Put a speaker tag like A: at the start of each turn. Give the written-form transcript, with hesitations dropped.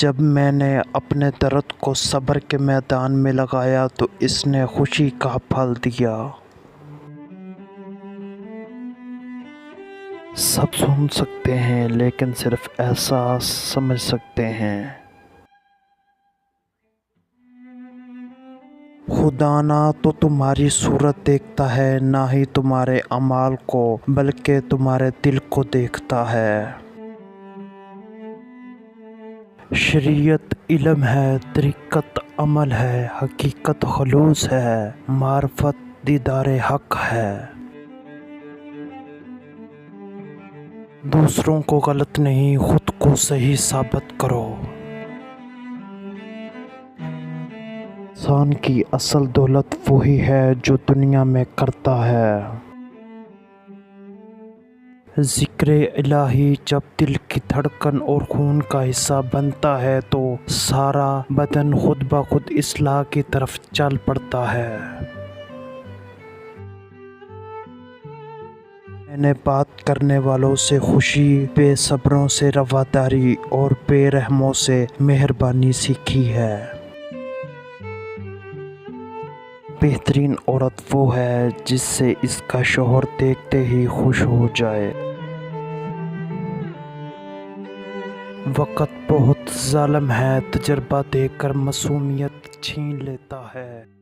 A: جب میں نے اپنے درد کو صبر کے میدان میں لگایا تو اس نے خوشی کا پھل دیا۔ سب سن سکتے ہیں لیکن صرف احساس سمجھ سکتے ہیں۔ خدا نہ تو تمہاری صورت دیکھتا ہے، نہ ہی تمہارے اعمال کو، بلکہ تمہارے دل کو دیکھتا ہے۔ شریعت علم ہے، طریقت عمل ہے، حقیقت خلوص ہے، معرفت دیدار حق ہے۔ دوسروں کو غلط نہیں، خود کو صحیح ثابت کرو۔ انسان کی اصل دولت وہی ہے جو دنیا میں کرتا ہے۔ ذکر الہی جب دل کی دھڑکن اور خون کا حصہ بنتا ہے تو سارا بدن خود بخود اصلاح کی طرف چل پڑتا ہے۔ میں نے بات کرنے والوں سے خوشی، بے صبروں سے رواداری اور بے رحموں سے مہربانی سیکھی ہے۔ بہترین عورت وہ ہے جس سے اس کا شوہر دیکھتے ہی خوش ہو جائے۔ وقت بہت ظالم ہے، تجربہ دے کر معصومیت چھین لیتا ہے۔